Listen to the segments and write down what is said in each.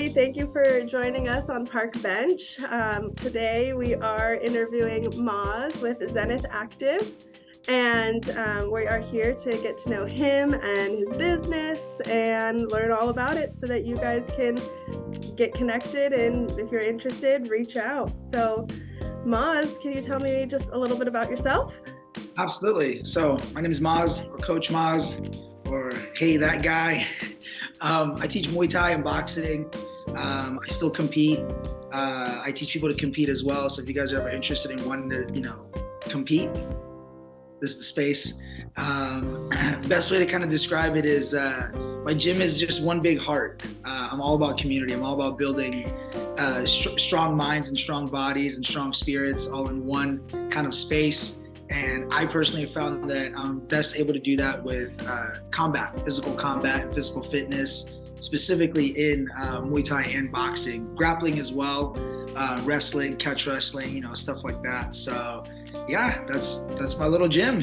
everybody. Thank you for joining us on Park Bench. Today we are interviewing Maz with Zenith Active, and we are here to get to know him and his business and learn all about it so that you guys can get connected, and if you're interested, reach out. So Maz, can you tell me just a little bit about yourself? Absolutely. So my name is Maz, or Coach Maz, or Hey That Guy. I teach Muay Thai and boxing. I still compete. I teach people to compete as well. So if you guys are ever interested in wanting to, compete, this is the space. Best way to kind of describe it is my gym is just one big heart. I'm all about community. I'm all about building strong minds and strong bodies and strong spirits all in one kind of space. And I personally have found that I'm best able to do that with combat, physical combat and physical fitness, specifically in Muay Thai and boxing, grappling as well, wrestling, catch wrestling, stuff like that. So yeah, that's my little gym.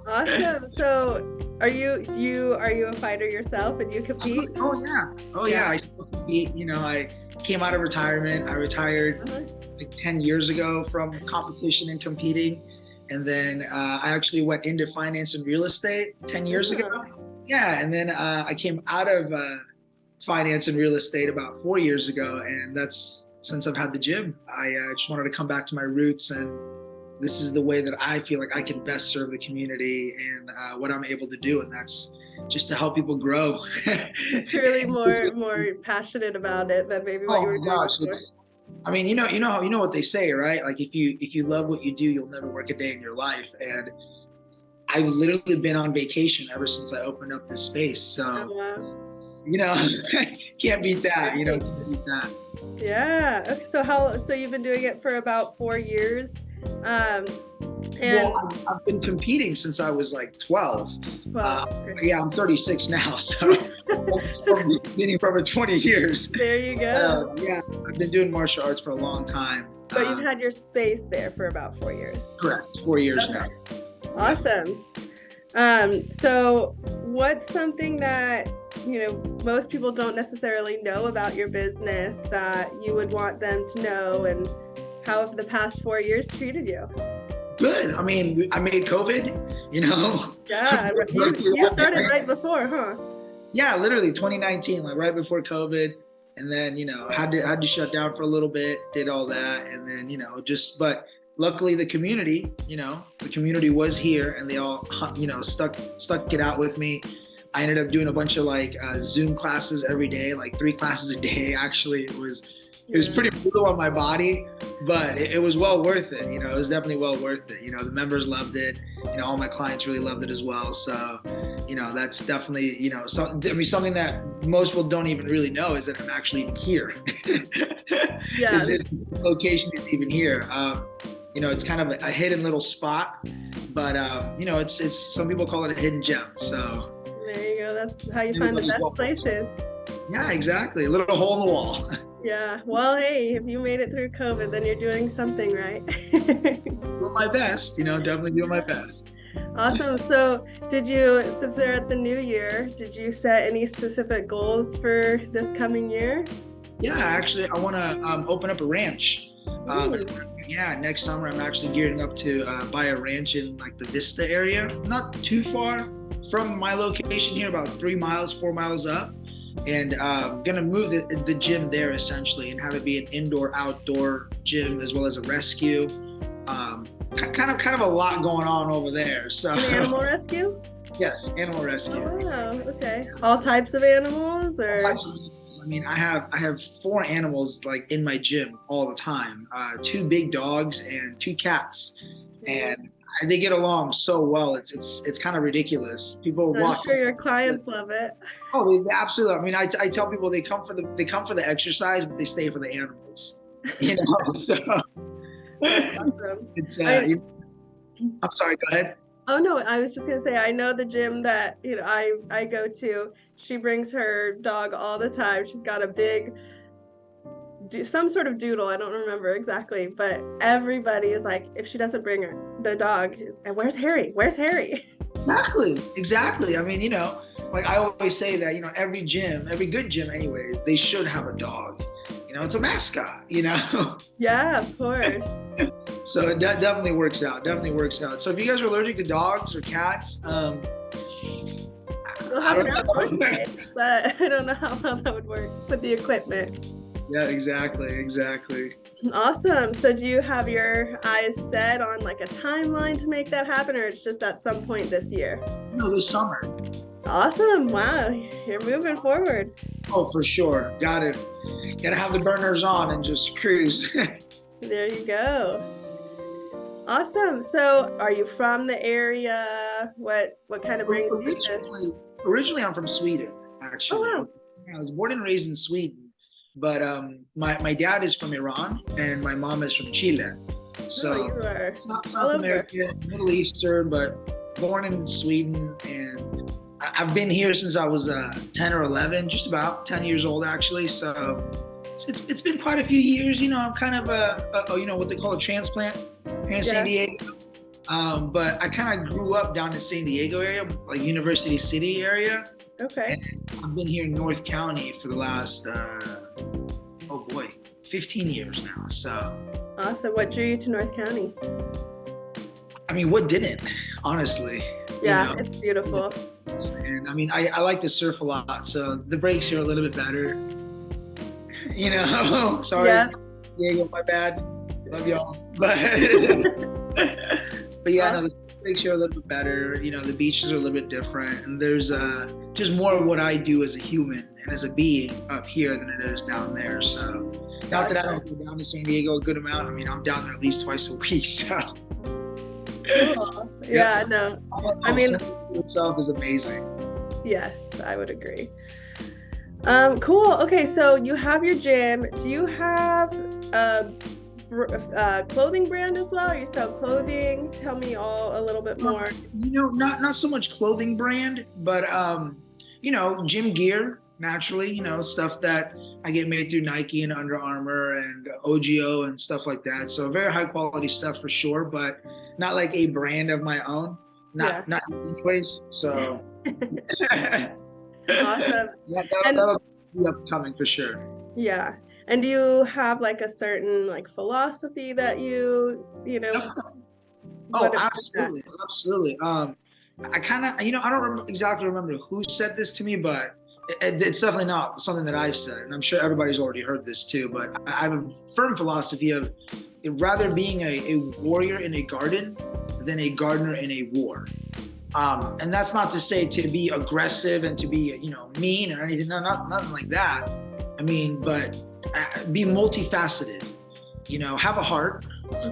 Awesome. So are you a fighter yourself and you compete? Oh yeah. I still compete. I came out of retirement. I retired like 10 years ago from competition and competing. And then I actually went into finance and real estate 10 years ago. Yeah, and then I came out of finance and real estate about 4 years ago, and that's since I've had the gym. I just wanted to come back to my roots, and this is the way that I feel like I can best serve the community and what I'm able to do, and that's just to help people grow. Truly more passionate about it than maybe what you were doing before. You know what they say, right? Like if you love what you do, you'll never work a day in your life. And I've literally been on vacation ever since I opened up this space. So, can't beat that. Can't beat that. Yeah. Okay, so you've been doing it for about 4 years. I've been competing since I was like 12. Wow. Yeah, I'm 36 now, so from beginning for over 20 years. There you go. Yeah, I've been doing martial arts for a long time. But you've had your space there for about 4 years. Correct, 4 years now. Awesome. So what's something that most people don't necessarily know about your business that you would want them to know, and how have the past 4 years treated you? Good. I mean, I made COVID, Yeah, you started right before, huh? Yeah, literally 2019, like right before COVID. And then, had to shut down for a little bit, did all that. And then, but luckily the community was here, and they all, stuck it out with me. I ended up doing a bunch of like Zoom classes every day, like 3 classes a day. Actually, it was pretty brutal on my body, but it was well worth it. It was definitely well worth it. The members loved it. All my clients really loved it as well. So, that's definitely, something that most people don't even really know is that I'm actually even here. Yeah. This location is even here. It's kind of a hidden little spot, but it's some people call it a hidden gem. So there you go. That's how you find the best places. Yeah, exactly. A little hole in the wall. Yeah. Well, hey, if you made it through COVID, then you're doing something right. Doing my best, definitely doing my best. Awesome. So since they're at the new year, did you set any specific goals for this coming year? Yeah, actually, I want to open up a ranch. Next summer I'm actually gearing up to buy a ranch in like the Vista area, not too far from my location here, about 4 miles up. And gonna move the gym there essentially and have it be an indoor-outdoor gym as well as a rescue. Kind of a lot going on over there. So an animal rescue? Yes, animal rescue. Oh, okay. All types of animals, or? All types of animals. I mean, I have 4 animals like in my gym all the time. 2 big dogs and 2 cats, and they get along so well. It's kind of ridiculous. People I'm walk. sure your clients love it. Oh, they absolutely. I mean, I tell people they come for the exercise, but they stay for the animals. So Awesome. it's. I'm sorry. Go ahead. Oh no, I was just gonna say, I know the gym that I go to. She brings her dog all the time. She's got a big, some sort of doodle. I don't remember exactly, but everybody is like, if she doesn't bring the dog, and where's Harry? Where's Harry? Exactly. I mean, like I always say that, every gym, every good gym anyways, they should have a dog. It's a mascot, Yeah, of course. So it definitely works out. Definitely works out. So if you guys are allergic to dogs or cats, We'll have an outdoor space, but I don't know how well that would work with the equipment. Yeah, exactly. Awesome. So do you have your eyes set on like a timeline to make that happen, or it's just at some point this year? This summer. Awesome. Wow. You're moving forward. Oh, for sure. Gotta have the burners on and just cruise. There you go. Awesome. So are you from the area? What kind of brings you to? Originally, I'm from Sweden, actually. Oh, wow. I was born and raised in Sweden, but my dad is from Iran and my mom is from Chile. So you are not South American, Middle Eastern, but born in Sweden. And I've been here since I was 10 or 11, just about 10 years old, actually. So it's been quite a few years. I'm kind of what they call a transplant here in San Diego. But I kind of grew up down in San Diego area, like University City area. Okay. And I've been here in North County for the last, 15 years now. So. Awesome. What drew you to North County? I mean, what didn't, honestly? Yeah, it's beautiful. And I mean, I like to surf a lot, so the breaks here are a little bit better. Sorry, Yeah. Diego, my bad. Love y'all. But yeah, no, the breaks here are a little bit better. The beaches are a little bit different, and there's just more of what I do as a human and as a being up here than it is down there. So, not that I don't go down to San Diego a good amount. I mean, I'm down there at least twice a week. So. Cool. Yeah, no. I mean, itself is amazing. Yes, I would agree. Cool. Okay, so you have your gym. Do you have a clothing brand as well? Or you sell clothing? Tell me a little bit more. Not so much clothing brand, but gym gear. Naturally, stuff that I get made through Nike and Under Armour and OGO and stuff like that. So very high quality stuff for sure, but not like a brand of my own. Not anyways. So awesome. That'll be upcoming for sure. Yeah. And do you have like a certain like philosophy that you Oh, absolutely. I kind of, I don't exactly remember who said this to me, but it's definitely not something that I've said, and I'm sure everybody's already heard this too, but I have a firm philosophy of rather being a warrior in a garden than a gardener in a war. And that's not to say to be aggressive and to be, mean or anything, nothing like that. I mean, but be multifaceted, have a heart,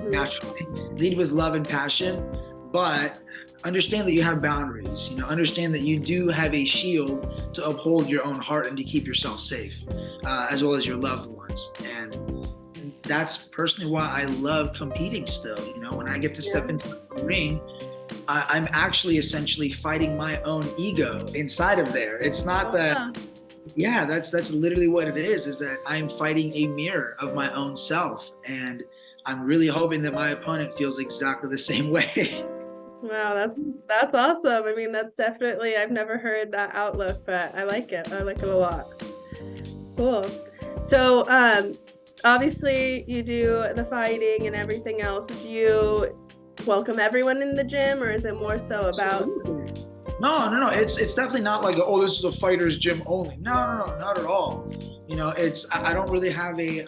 naturally, lead with love and passion, but understand that you have boundaries, understand that you do have a shield to uphold your own heart and to keep yourself safe, as well as your loved ones. And that's personally why I love competing still. When I get to step into the ring, I'm actually essentially fighting my own ego inside of there. It's not that, that's literally what it is that I'm fighting a mirror of my own self. And I'm really hoping that my opponent feels exactly the same way. Wow, that's awesome. I mean, that's definitely, I've never heard that outlook, but I like it. I like it a lot. Cool. So, obviously you do the fighting and everything else. Do you welcome everyone in the gym, or is it more so about? No. It's definitely not like, this is a fighter's gym only. No, not at all. I don't really have a,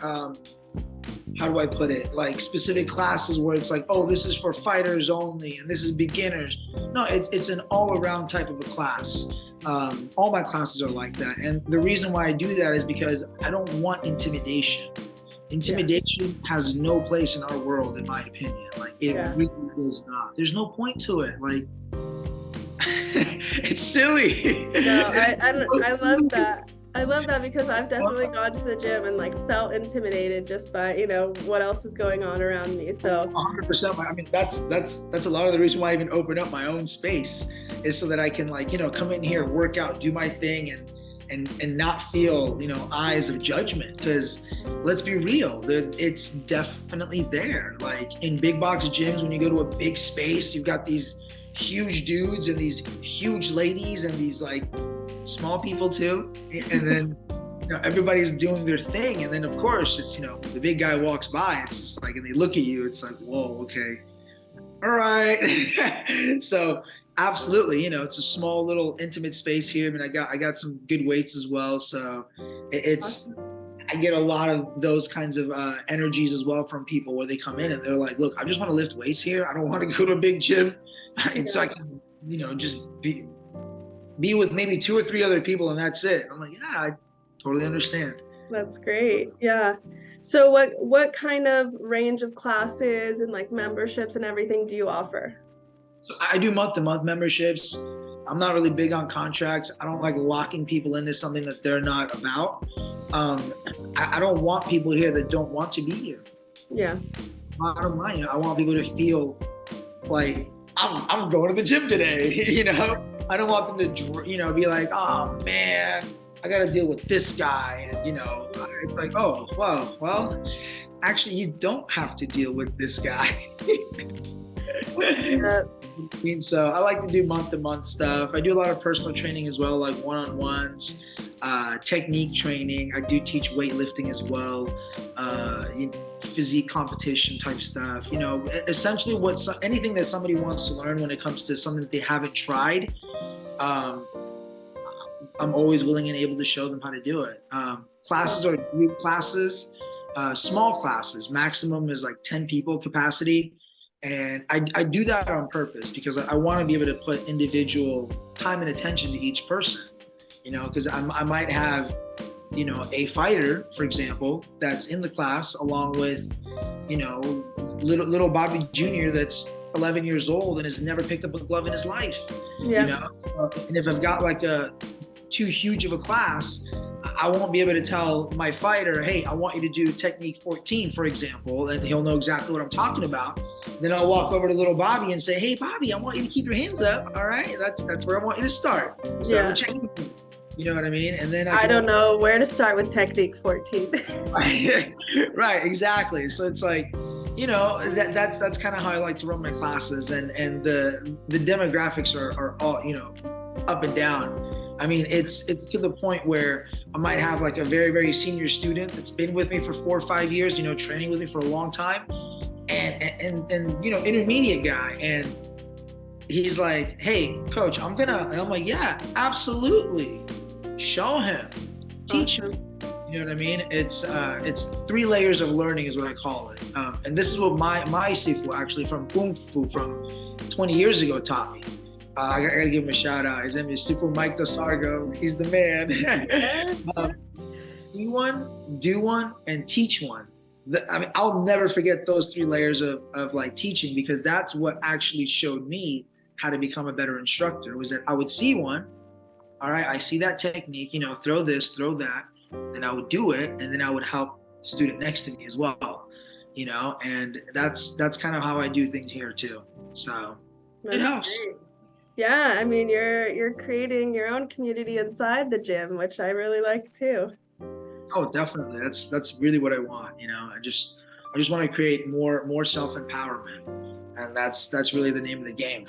how do I put it? Like specific classes where it's like, this is for fighters only and this is beginners. No, it's an all-around type of a class. All my classes are like that. And the reason why I do that is because I don't want intimidation. Intimidation has no place in our world, in my opinion. Like it really does not. There's no point to it. Like it's silly. No, I love that. I love that because I've definitely gone to the gym and like felt intimidated just by, what else is going on around me. So 100%. I mean, that's a lot of the reason why I even open up my own space is so that I can come in here, work out, do my thing and not feel, eyes of judgment. Because let's be real, it's definitely there. Like in big box gyms, when you go to a big space, you've got these huge dudes and these huge ladies and these like small people too, and then everybody's doing their thing, and then of course it's the big guy walks by, it's just like, and they look at you, it's like, whoa, okay, all right. So absolutely, it's a small little intimate space here. I mean, I got some good weights as well, so it's I get a lot of those kinds of energies as well from people where they come in and they're like, look, I just want to lift weights here. I don't want to go to a big gym. And so I can, just be with maybe 2 or 3 other people and that's it. I'm like, yeah, I totally understand. That's great. Yeah. So what kind of range of classes and like memberships and everything do you offer? So I do month-to-month memberships. I'm not really big on contracts. I don't like locking people into something that they're not about. I don't want people here that don't want to be here. Yeah. Bottom line, I want people to feel like I'm going to the gym today. I don't want them to, be like, oh man, I got to deal with this guy. And, it's like, oh, well, actually, you don't have to deal with this guy. Yeah. So I like to do month-to-month stuff. I do a lot of personal training as well, like one-on-ones, technique training. I do teach weightlifting as well, physique competition type stuff. Essentially anything that somebody wants to learn when it comes to something that they haven't tried. I'm always willing and able to show them how to do it. Classes are group classes, small classes. Maximum is like 10 people capacity. And I do that on purpose because I want to be able to put individual time and attention to each person, because I might have, a fighter, for example, that's in the class along with, little Bobby Jr. that's 11 years old and has never picked up a glove in his life. Yeah. And if I've got like too huge of a class, I won't be able to tell my fighter, hey, I want you to do technique 14, for example, and he'll know exactly what I'm talking about. Then I'll walk over to little Bobby and say, hey, Bobby, I want you to keep your hands up. All right, that's where I want you to start. Start with technique. You know what I mean? And then I don't know where to start with technique 14. Right, exactly. So it's like, that's kind of how I like to run my classes, and the demographics are all, up and down. I mean, it's to the point where I might have like a very, very senior student that's been with me for 4 or 5 years, training with me for a long time, and intermediate guy, and he's like, hey, coach, and I'm like, yeah, absolutely, show him, teach him. You know what I mean? It's 3 layers of learning is what I call it, and this is what my Sifu actually from Kung Fu from 20 years ago taught me. I gotta give him a shout out. His name is Sifu Mike DeSargo. He's the man. See one, do one, and teach one. I'll never forget those 3 layers of like teaching, because that's what actually showed me how to become a better instructor. Was that I would see one, all right, I see that technique, throw this, throw that, and I would do it, and then I would help the student next to me as well, and that's kind of how I do things here too. So it helps. Great. Yeah, I mean, you're creating your own community inside the gym, which I really like too. Oh, definitely. That's really what I want. I just want to create more self-empowerment, and that's really the name of the game.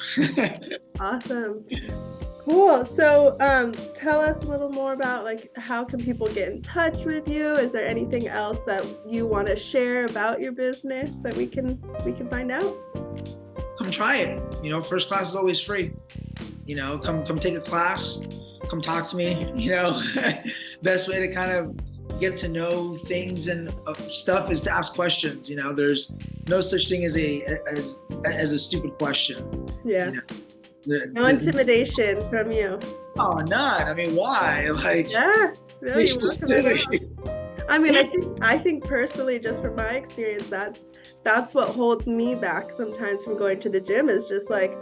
Awesome. Cool. So, tell us a little more about like how can people get in touch with you? Is there anything else that you want to share about your business that we can find out? Come try it. First class is always free. Come take a class. Come talk to me. Best way to kind of get to know things and stuff is to ask questions. There's no such thing as a stupid question. Yeah. No intimidation from you. Oh, none. I mean, why? Like, yeah, really. I mean, I think personally, just from my experience, that's what holds me back sometimes from going to the gym, is just like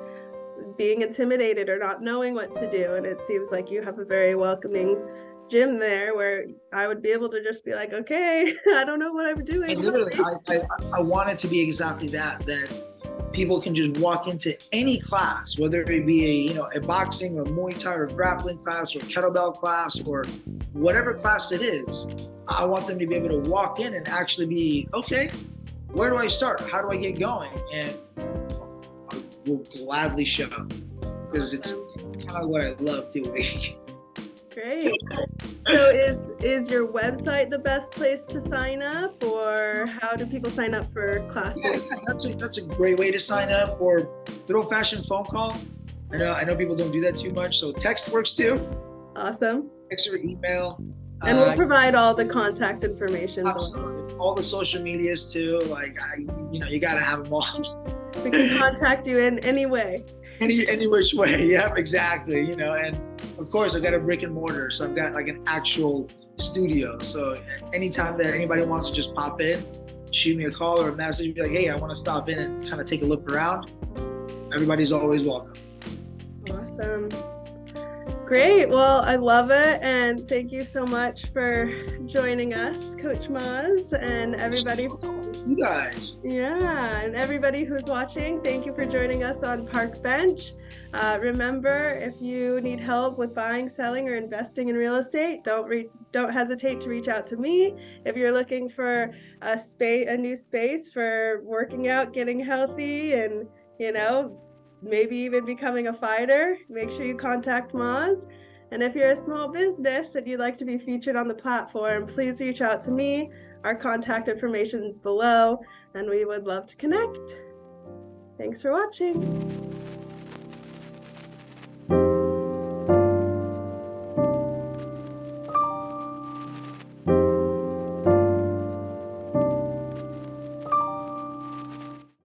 being intimidated or not knowing what to do. And it seems like you have a very welcoming gym there where I would be able to just be like, okay, I don't know what I'm doing. And literally, I want it to be exactly that people can just walk into any class, whether it be a boxing or Muay Thai or grappling class or kettlebell class or whatever class it is. I want them to be able to walk in and actually be, okay, where do I start? How do I get going? And I will gladly show, because it's kind of what I love doing. Great. So is your website the best place to sign up, or how do people sign up for classes? Yeah, that's a great way to sign up, or good old-fashioned phone call. I know people don't do that too much, so text works too. Awesome. Text or email. And we'll provide all the contact information. Absolutely. All the social medias too. Like you gotta have them all. We can contact you in any way. Any which way. Yep, exactly. And of course I've got a brick and mortar, so I've got like an actual studio. So anytime that anybody wants to just pop in, shoot me a call or a message, be like, hey, I want to stop in and kind of take a look around. Everybody's always welcome. Awesome. Great. Well, I love it. And thank you so much for joining us, Coach Maz, and everybody. You guys. Yeah. And everybody who's watching, thank you for joining us on Park Bench. Remember, if you need help with buying, selling, or investing in real estate, don't hesitate to reach out to me. If you're looking for a new space for working out, getting healthy, and, maybe even becoming a fighter, make sure you contact Maz. And if you're a small business and you'd like to be featured on the platform, please reach out to me. Our contact information is below, and we would love to connect. Thanks for watching.